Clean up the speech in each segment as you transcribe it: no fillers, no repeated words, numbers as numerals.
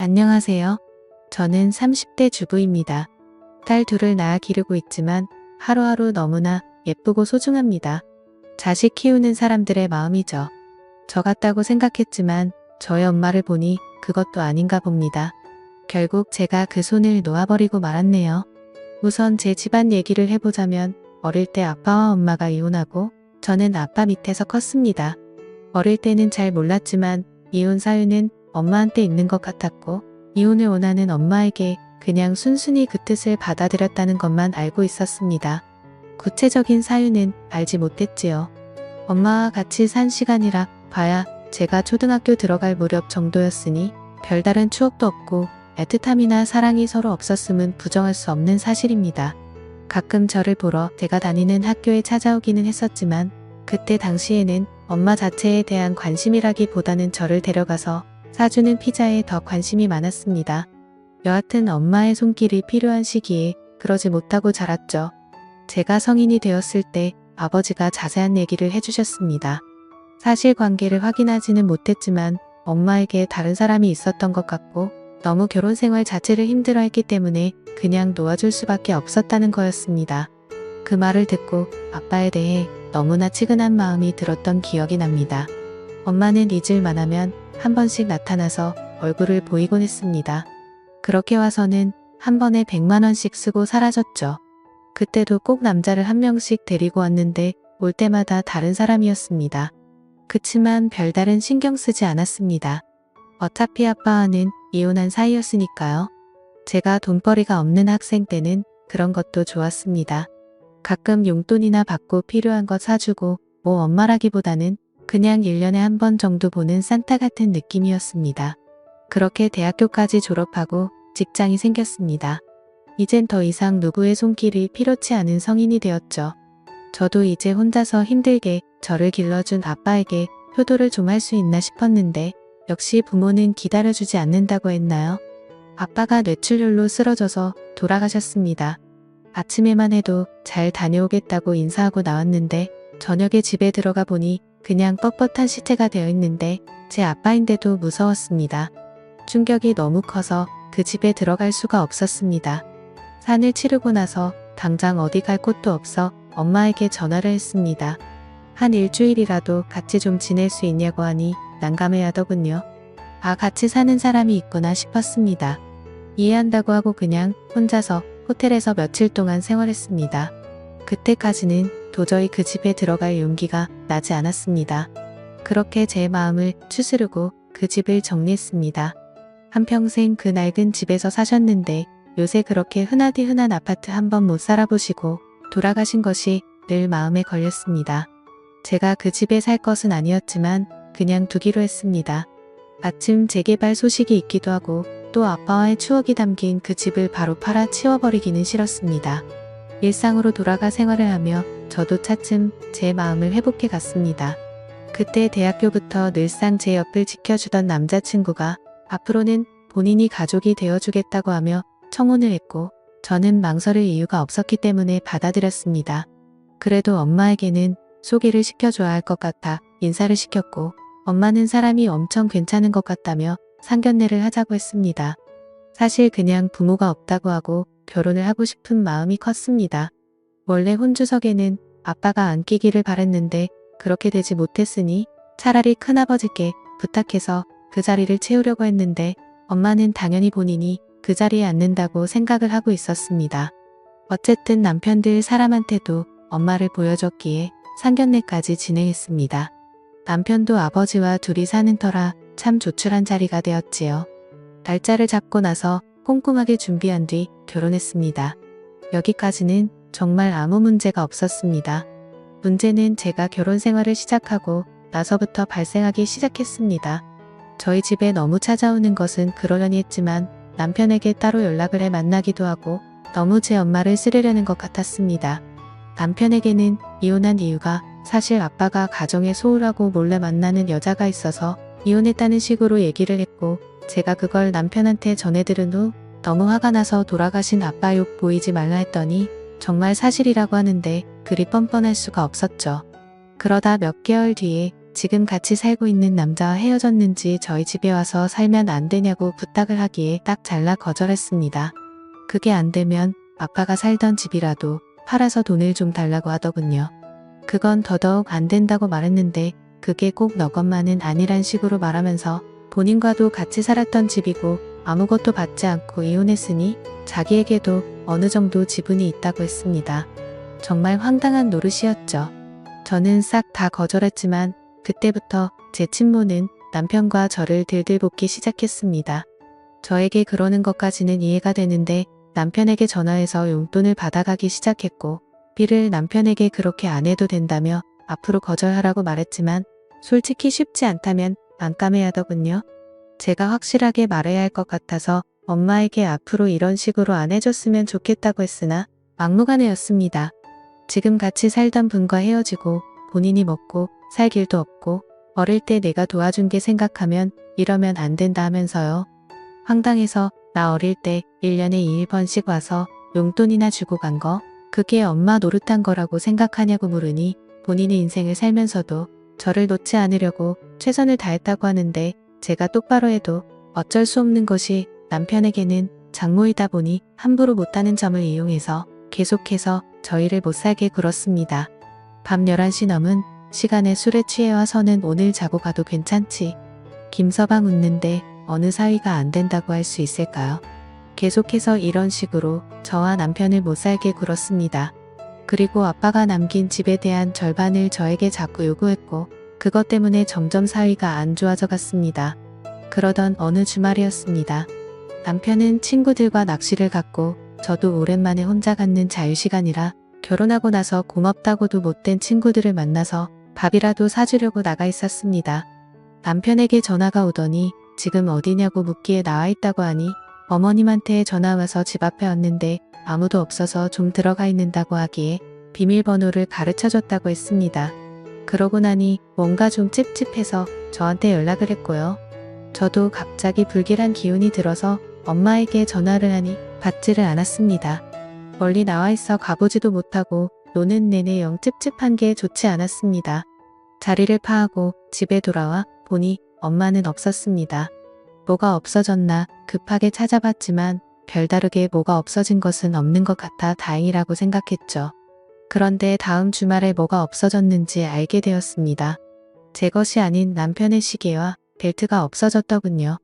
안녕하세요. 저는 30대 주부입니다. 딸 둘을 낳아 기르고 있지만 하루하루 너무나 예쁘고 소중합니다. 자식 키우는 사람들의 마음이죠. 저 같다고 생각했지만 저의 엄마를 보니 그것도 아닌가 봅니다. 결국 제가 그 손을 놓아버리고 말았네요. 우선 제 집안 얘기를 해보자면 어릴 때 아빠와 엄마가 이혼하고 저는 아빠 밑에서 컸습니다. 어릴 때는 잘 몰랐지만 이혼 사유는 엄마한테 있는 것 같았고 이혼을 원하는 엄마에게 그냥 순순히 그 뜻을 받아들였다는 것만 알고 있었습니다. 구체적인 사유는 알지 못했지요. 엄마와 같이 산 시간이라 봐야 제가 초등학교 들어갈 무렵 정도였으니 별다른 추억도 없고 애틋함이나 사랑이 서로 없었음은 부정할 수 없는 사실입니다. 가끔 저를 보러 제가 다니는 학교에 찾아오기는 했었지만 그때 당시에는 엄마 자체에 대한 관심이라기보다는 저를 데려가서 사주는 피자에 더 관심이 많았습니다. 여하튼 엄마의 손길이 필요한 시기에 그러지 못하고 자랐죠. 제가 성인이 되었을 때 아버지가 자세한 얘기를 해주셨습니다. 사실관계를 확인하지는 못했지만 엄마에게 다른 사람이 있었던 것 같고 너무 결혼 생활 자체를 힘들어했기 때문에 그냥 놓아줄 수밖에 없었다는 거였습니다. 그 말을 듣고 아빠에 대해 너무나 치근한 마음이 들었던 기억이 납니다. 엄마는 잊을만 하면 한 번씩 나타나서 얼굴을 보이곤 했습니다. 그렇게 와서는 한 번에 100만 원씩 쓰고 사라졌죠. 그때도 꼭 남자를 한 명씩 데리고 왔는데 올 때마다 다른 사람이었습니다. 그치만 별다른 신경 쓰지 않았습니다. 어차피 아빠와는 이혼한 사이였으니까요. 제가 돈벌이가 없는 학생 때는 그런 것도 좋았습니다. 가끔 용돈이나 받고 필요한 것 사주고 뭐 엄마라기보다는 그냥 1년에 한 번 정도 보는 산타 같은 느낌이었습니다. 그렇게 대학교까지 졸업하고 직장이 생겼습니다. 이젠 더 이상 누구의 손길이 필요치 않은 성인이 되었죠. 저도 이제 혼자서 힘들게 저를 길러준 아빠에게 효도를 좀 할 수 있나 싶었는데 역시 부모는 기다려주지 않는다고 했나요? 아빠가 뇌출혈로 쓰러져서 돌아가셨습니다. 아침에만 해도 잘 다녀오겠다고 인사하고 나왔는데 저녁에 집에 들어가 보니 그냥 뻣뻣한 시체가 되어 있는데 제 아빠인데도 무서웠습니다. 충격이 너무 커서 그 집에 들어갈 수가 없었습니다. 산을 치르고 나서 당장 어디 갈 곳도 없어 엄마에게 전화를 했습니다. 한 일주일이라도 같이 좀 지낼 수 있냐고 하니 난감해 하더군요. 아, 같이 사는 사람이 있구나 싶었습니다. 이해한다고 하고 그냥 혼자서 호텔에서 며칠 동안 생활했습니다. 그때까지는 도저히 그 집에 들어갈 용기가 나지 않았습니다. 그렇게 제 마음을 추스르고 그 집을 정리했습니다. 한평생 그 낡은 집에서 사셨는데 요새 그렇게 흔하디 흔한 아파트 한번 못 살아보시고 돌아가신 것이 늘 마음에 걸렸습니다. 제가 그 집에 살 것은 아니었지만 그냥 두기로 했습니다. 마침 재개발 소식이 있기도 하고 또 아빠와의 추억이 담긴 그 집을 바로 팔아 치워버리기는 싫었습니다. 일상으로 돌아가 생활을 하며 저도 차츰 제 마음을 회복해 갔습니다. 그때 대학교부터 늘상 제 옆을 지켜주던 남자친구가 앞으로는 본인이 가족이 되어주겠다고 하며 청혼을 했고 저는 망설일 이유가 없었기 때문에 받아들였습니다. 그래도 엄마에게는 소개를 시켜줘야 할 것 같아 인사를 시켰고 엄마는 사람이 엄청 괜찮은 것 같다며 상견례를 하자고 했습니다. 사실 그냥 부모가 없다고 하고 결혼을 하고 싶은 마음이 컸습니다. 원래 혼주석에는 아빠가 안 끼기를 바랬는데 그렇게 되지 못했으니 차라리 큰아버지께 부탁해서 그 자리를 채우려고 했는데 엄마는 당연히 본인이 그 자리에 앉는다고 생각을 하고 있었습니다. 어쨌든 남편들 사람한테도 엄마를 보여줬기에 상견례까지 진행했습니다. 남편도 아버지와 둘이 사는 터라 참 조촐한 자리가 되었지요. 날짜를 잡고 나서 꼼꼼하게 준비한 뒤 결혼했습니다. 여기까지는 정말 아무 문제가 없었습니다. 문제는 제가 결혼 생활을 시작하고 나서부터 발생하기 시작했습니다. 저희 집에 너무 찾아오는 것은 그러려니 했지만 남편에게 따로 연락을 해 만나기도 하고 너무 제 엄마를 쓰려는 것 같았습니다. 남편에게는 이혼한 이유가 사실 아빠가 가정에 소홀하고 몰래 만나는 여자가 있어서 이혼했다는 식으로 얘기를 했고 제가 그걸 남편한테 전해들은 후 너무 화가 나서 돌아가신 아빠 욕 보이지 말라 했더니 정말 사실이라고 하는데 그리 뻔뻔할 수가 없었죠. 그러다 몇 개월 뒤에 지금 같이 살고 있는 남자와 헤어졌는지 저희 집에 와서 살면 안 되냐고 부탁을 하기에 딱 잘라 거절했습니다. 그게 안 되면 아빠가 살던 집이라도 팔아서 돈을 좀 달라고 하더군요. 그건 더더욱 안 된다고 말했는데 그게 꼭 너 것만은 아니란 식으로 말하면서 본인과도 같이 살았던 집이고 아무것도 받지 않고 이혼했으니 자기에게도 어느 정도 지분이 있다고 했습니다. 정말 황당한 노릇이었죠. 저는 싹 다 거절했지만 그때부터 제 친모는 남편과 저를 들들볶기 시작했습니다. 저에게 그러는 것까지는 이해가 되는데 남편에게 전화해서 용돈을 받아가기 시작했고 비를 남편에게 그렇게 안 해도 된다며 앞으로 거절하라고 말했지만 솔직히 쉽지 않다면 안 까매야 하더군요. 제가 확실하게 말해야 할 것 같아서 엄마에게 앞으로 이런 식으로 안 해줬으면 좋겠다고 했으나 막무가내였습니다. 지금 같이 살던 분과 헤어지고 본인이 먹고 살 길도 없고 어릴 때 내가 도와준 게 생각하면 이러면 안 된다 하면서요. 황당해서 나 어릴 때 1년에 2번씩 와서 용돈이나 주고 간 거 그게 엄마 노릇한 거라고 생각하냐고 물으니 본인의 인생을 살면서도 저를 놓지 않으려고 최선을 다했다고 하는데 제가 똑바로 해도 어쩔 수 없는 것이 남편에게는 장모이다 보니 함부로 못하는 점을 이용해서 계속해서 저희를 못살게 굴었습니다. 밤 11시 넘은 시간에 술에 취해 와서는 오늘 자고 가도 괜찮지. 김서방 웃는데 어느 사위가 안 된다고 할 수 있을까요? 계속해서 이런 식으로 저와 남편을 못살게 굴었습니다. 그리고 아빠가 남긴 집에 대한 절반을 저에게 자꾸 요구했고 그것 때문에 점점 사위가 안 좋아져 갔습니다. 그러던 어느 주말이었습니다. 남편은 친구들과 낚시를 갔고 저도 오랜만에 혼자 갖는 자유시간이라 결혼하고 나서 고맙다고도 못된 친구들을 만나서 밥이라도 사주려고 나가 있었습니다. 남편에게 전화가 오더니 지금 어디냐고 묻기에 나와 있다고 하니 어머님한테 전화 와서 집 앞에 왔는데 아무도 없어서 좀 들어가 있는다고 하기에 비밀번호를 가르쳐줬다고 했습니다. 그러고 나니 뭔가 좀 찝찝해서 저한테 연락을 했고요. 저도 갑자기 불길한 기운이 들어서 엄마에게 전화를 하니 받지를 않았습니다. 멀리 나와 있어 가보지도 못하고 노는 내내 영 찝찝한 게 좋지 않았습니다. 자리를 파하고 집에 돌아와 보니 엄마는 없었습니다. 뭐가 없어졌나 급하게 찾아봤지만 별다르게 뭐가 없어진 것은 없는 것 같아 다행이라고 생각했죠. 그런데 다음 주말에 뭐가 없어졌는지 알게 되었습니다. 제 것이 아닌 남편의 시계와 벨트가 없어졌더군요.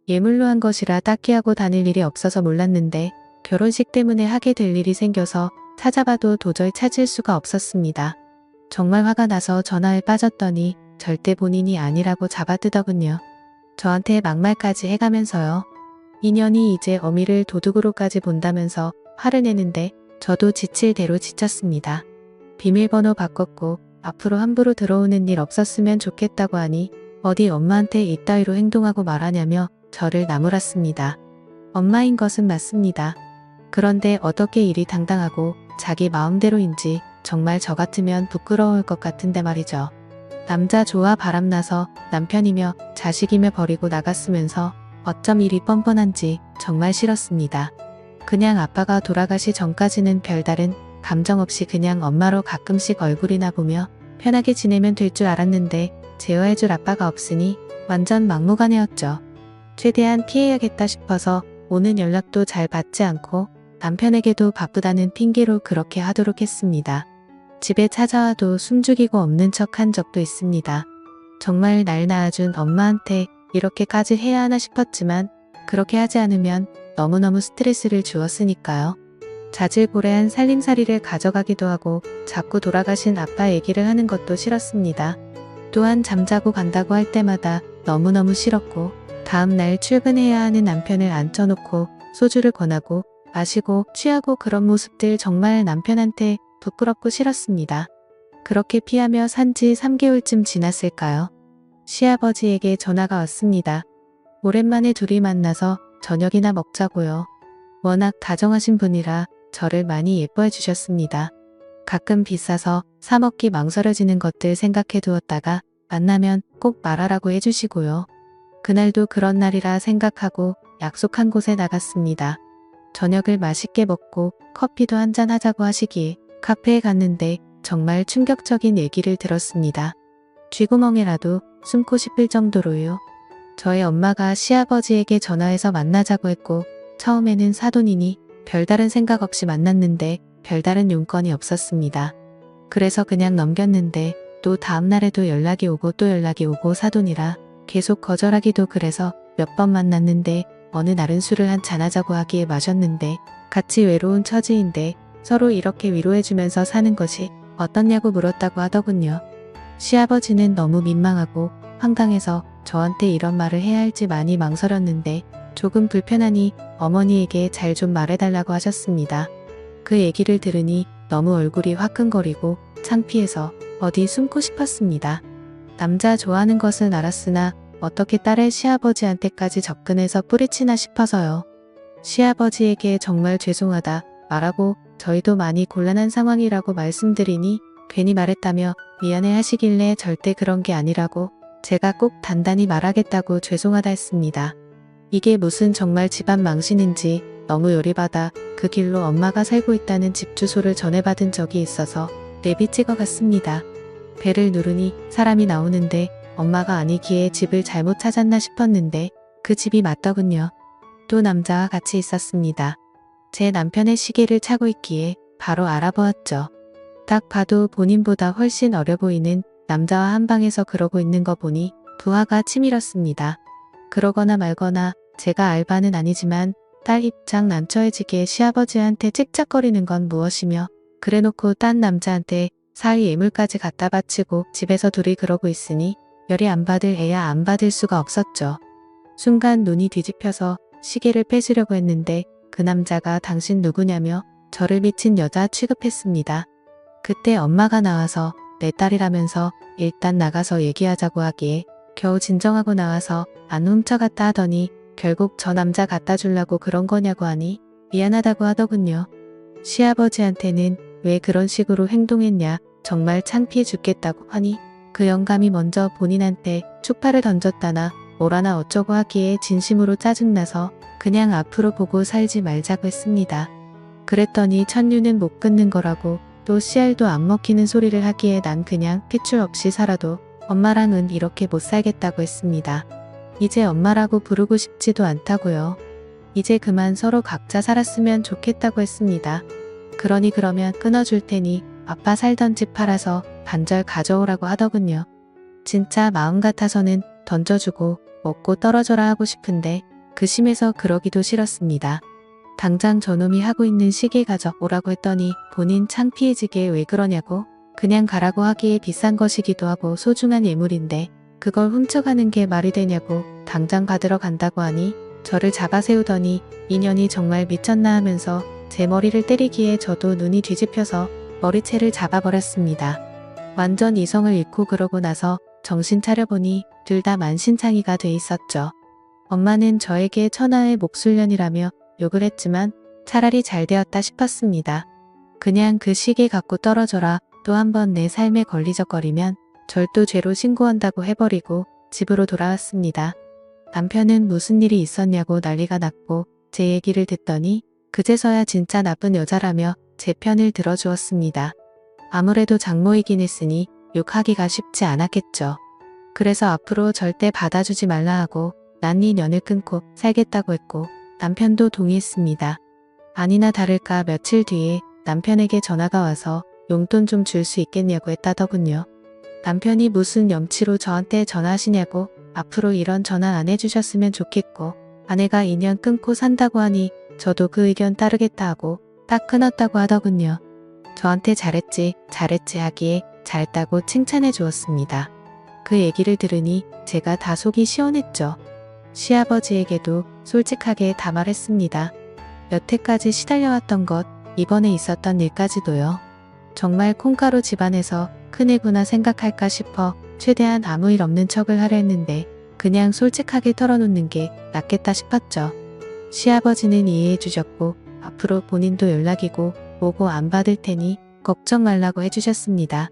예물로 한 것이라 딱히 하고 다닐 일이 없어서 몰랐는데 결혼식 때문에 하게 될 일이 생겨서 찾아봐도 도저히 찾을 수가 없었습니다. 정말 화가 나서 전화에 빠졌더니 절대 본인이 아니라고 잡아뜨더군요. 저한테 막말까지 해가면서요. 인연이 이제 어미를 도둑으로까지 본다면서 화를 내는데 저도 지칠 대로 지쳤습니다. 비밀번호 바꿨고 앞으로 함부로 들어오는 일 없었으면 좋겠다고 하니 어디 엄마한테 이따위로 행동하고 말하냐며 저를 나무랐습니다. 엄마인 것은 맞습니다. 그런데 어떻게 일이 당당하고 자기 마음대로인지 정말 저 같으면 부끄러울 것 같은데 말이죠. 남자 좋아 바람나서 남편이며 자식이며 버리고 나갔으면서 어쩜 일이 뻔뻔한지 정말 싫었습니다. 그냥 아빠가 돌아가시 전까지는 별다른 감정 없이 그냥 엄마로 가끔씩 얼굴이나 보며 편하게 지내면 될 줄 알았는데 제어해줄 아빠가 없으니 완전 막무가내였죠. 최대한 피해야겠다 싶어서 오는 연락도 잘 받지 않고 남편에게도 바쁘다는 핑계로 그렇게 하도록 했습니다. 집에 찾아와도 숨죽이고 없는 척 한 적도 있습니다. 정말 날 낳아준 엄마한테 이렇게까지 해야 하나 싶었지만 그렇게 하지 않으면 너무너무 스트레스를 주었으니까요. 자질고레한 살림살이를 가져가기도 하고 자꾸 돌아가신 아빠 얘기를 하는 것도 싫었습니다. 또한 잠자고 간다고 할 때마다 너무너무 싫었고 다음날 출근해야 하는 남편을 앉혀놓고 소주를 권하고 마시고 취하고 그런 모습들 정말 남편한테 부끄럽고 싫었습니다. 그렇게 피하며 산지 3개월쯤 지났을까요? 시아버지에게 전화가 왔습니다. 오랜만에 둘이 만나서 저녁이나 먹자고요. 워낙 다정하신 분이라 저를 많이 예뻐해 주셨습니다. 가끔 비싸서 사 먹기 망설여지는 것들 생각해 두었다가 만나면 꼭 말하라고 해주시고요. 그날도 그런 날이라 생각하고 약속한 곳에 나갔습니다. 저녁을 맛있게 먹고 커피도 한잔 하자고 하시기에 카페에 갔는데 정말 충격적인 얘기를 들었습니다. 쥐구멍에라도 숨고 싶을 정도로요. 저희 엄마가 시아버지에게 전화해서 만나자고 했고 처음에는 사돈이니 별다른 생각 없이 만났는데 별다른 용건이 없었습니다. 그래서 그냥 넘겼는데 또 다음날에도 연락이 오고 또 연락이 오고 사돈이라 계속 거절하기도 그래서 몇 번 만났는데 어느 날은 술을 한잔 하자고 하기에 마셨는데 같이 외로운 처지인데 서로 이렇게 위로해주면서 사는 것이 어떻냐고 물었다고 하더군요. 시아버지는 너무 민망하고 황당해서 저한테 이런 말을 해야 할지 많이 망설였는데 조금 불편하니 어머니에게 잘 좀 말해달라고 하셨습니다. 그 얘기를 들으니 너무 얼굴이 화끈거리고 창피해서 어디 숨고 싶었습니다. 남자 좋아하는 것은 알았으나 어떻게 딸의 시아버지한테까지 접근해서 뿌리치나 싶어서요. 시아버지에게 정말 죄송하다 말하고 저희도 많이 곤란한 상황이라고 말씀드리니 괜히 말했다며 미안해 하시길래 절대 그런 게 아니라고 제가 꼭 단단히 말하겠다고 죄송하다 했습니다. 이게 무슨 정말 집안 망신인지 너무 열이받아 그 길로 엄마가 살고 있다는 집 주소를 전해받은 적이 있어서 내비 찍어갔습니다. 배를 누르니 사람이 나오는데 엄마가 아니기에 집을 잘못 찾았나 싶었는데 그 집이 맞더군요. 또 남자와 같이 있었습니다. 제 남편의 시계를 차고 있기에 바로 알아보았죠. 딱 봐도 본인보다 훨씬 어려 보이는 남자와 한 방에서 그러고 있는 거 보니 부하가 치밀었습니다. 그러거나 말거나 제가 알바는 아니지만 딸 입장 난처해지게 시아버지한테 찍짝거리는 건 무엇이며 그래놓고 딴 남자한테 사위 예물까지 갖다 바치고 집에서 둘이 그러고 있으니 열이 안 받을 애야 안 받을 수가 없었죠. 순간 눈이 뒤집혀서 시계를 뺏으려고 했는데 그 남자가 당신 누구냐며 저를 미친 여자 취급했습니다. 그때 엄마가 나와서 내 딸이라면서 일단 나가서 얘기하자고 하기에 겨우 진정하고 나와서 안 훔쳐갔다 하더니 결국 저 남자 갖다 주려고 그런 거냐고 하니 미안하다고 하더군요. 시아버지한테는 왜 그런 식으로 행동했냐 정말 창피해 죽겠다고 하니 그 영감이 먼저 본인한테 축파를 던졌다나 뭐라나 어쩌고 하기에 진심으로 짜증나서 그냥 앞으로 보고 살지 말자고 했습니다. 그랬더니 천류는 못 끊는 거라고 또 씨알도 안 먹히는 소리를 하기에 난 그냥 핏줄 없이 살아도 엄마랑은 이렇게 못 살겠다고 했습니다. 이제 엄마라고 부르고 싶지도 않다고요. 이제 그만 서로 각자 살았으면 좋겠다고 했습니다. 그러니 그러면 끊어줄 테니 아빠 살던 집 팔아서 반절 가져오라고 하더군요. 진짜 마음 같아서는 던져주고 먹고 떨어져라 하고 싶은데 그 심해서 그러기도 싫었습니다. 당장 저놈이 하고 있는 시계 가져오라고 했더니 본인 창피해지게 왜 그러냐고 그냥 가라고 하기에 비싼 것이기도 하고 소중한 예물인데 그걸 훔쳐가는 게 말이 되냐고 당장 받으러 간다고 하니 저를 잡아 세우더니 인연이 정말 미쳤나 하면서 제 머리를 때리기에 저도 눈이 뒤집혀서 머리채를 잡아버렸습니다. 완전 이성을 잃고 그러고 나서 정신 차려보니 둘 다 만신창이가 돼 있었죠. 엄마는 저에게 천하의 목술년이라며 욕을 했지만 차라리 잘 되었다 싶었습니다. 그냥 그 시계 갖고 떨어져라 또 한 번 내 삶에 걸리적거리면 절도죄로 신고한다고 해버리고 집으로 돌아왔습니다. 남편은 무슨 일이 있었냐고 난리가 났고 제 얘기를 듣더니 그제서야 진짜 나쁜 여자라며 제 편을 들어주었습니다. 아무래도 장모이긴 했으니 욕하기가 쉽지 않았겠죠. 그래서 앞으로 절대 받아주지 말라 하고 난 네 년을 끊고 살겠다고 했고 남편도 동의했습니다. 아니나 다를까 며칠 뒤에 남편에게 전화가 와서 용돈 좀 줄 수 있겠냐고 했다더군요. 남편이 무슨 염치로 저한테 전화하시냐고 앞으로 이런 전화 안 해주셨으면 좋겠고 아내가 인연 끊고 산다고 하니 저도 그 의견 따르겠다 하고 딱 끊었다고 하더군요. 저한테 잘했지 하기에 잘했다고 칭찬해 주었습니다. 그 얘기를 들으니 제가 다 속이 시원했죠. 시아버지에게도 솔직하게 다 말했습니다. 여태까지 시달려왔던 것, 이번에 있었던 일까지도요. 정말 콩가루 집안에서 큰애구나 생각할까 싶어 최대한 아무 일 없는 척을 하려 했는데 그냥 솔직하게 털어놓는 게 낫겠다 싶었죠. 시아버지는 이해해 주셨고 앞으로 본인도 연락이고 오고 안 받을 테니 걱정 말라고 해주셨습니다.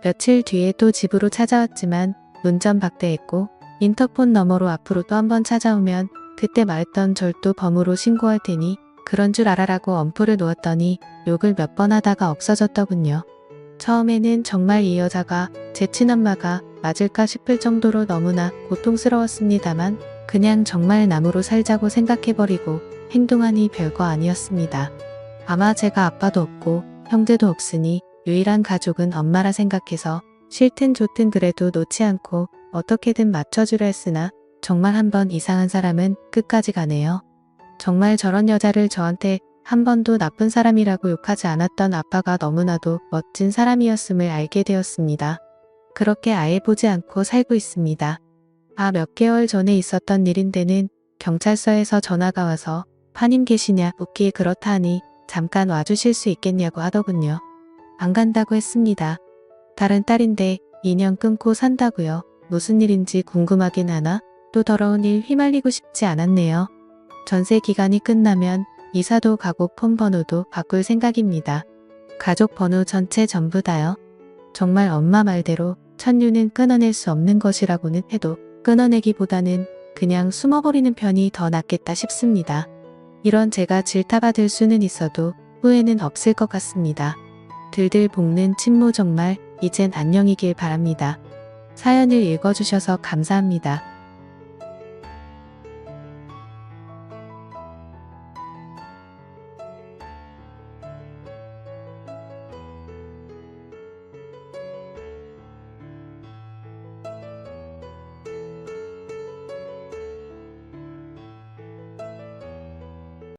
며칠 뒤에 또 집으로 찾아왔지만 문전박대했고 인터폰 너머로 앞으로 또 한 번 찾아오면 그때 말했던 절도 범으로 신고할 테니 그런 줄 알아라고 엄포를 놓았더니 욕을 몇 번 하다가 없어졌더군요. 처음에는 정말 이 여자가 제 친엄마가 맞을까 싶을 정도로 너무나 고통스러웠습니다만 그냥 정말 남으로 살자고 생각해버리고 행동하니 별거 아니었습니다. 아마 제가 아빠도 없고 형제도 없으니 유일한 가족은 엄마라 생각해서 싫든 좋든 그래도 놓지 않고 어떻게든 맞춰주려 했으나 정말 한번 이상한 사람은 끝까지 가네요. 정말 저런 여자를 저한테 한 번도 나쁜 사람이라고 욕하지 않았던 아빠가 너무나도 멋진 사람이었음을 알게 되었습니다. 그렇게 아예 보지 않고 살고 있습니다. 몇 개월 전에 있었던 일인데는 경찰서에서 전화가 와서 파님 계시냐 묻기에 그렇다 하니 잠깐 와주실 수 있겠냐고 하더군요. 안 간다고 했습니다. 다른 딸인데 2년 끊고 산다고요. 무슨 일인지 궁금하긴 하나 또 더러운 일 휘말리고 싶지 않았네요. 전세 기간이 끝나면 이사도 가고 폰 번호도 바꿀 생각입니다. 가족 번호 전체 전부 다요. 정말 엄마 말대로 천류는 끊어낼 수 없는 것이라고는 해도 끊어내기보다는 그냥 숨어버리는 편이 더 낫겠다 싶습니다. 이런 제가 질타받을 수는 있어도 후회는 없을 것 같습니다. 들들 볶는 친모 정말 이젠 안녕이길 바랍니다. 사연을 읽어주셔서 감사합니다.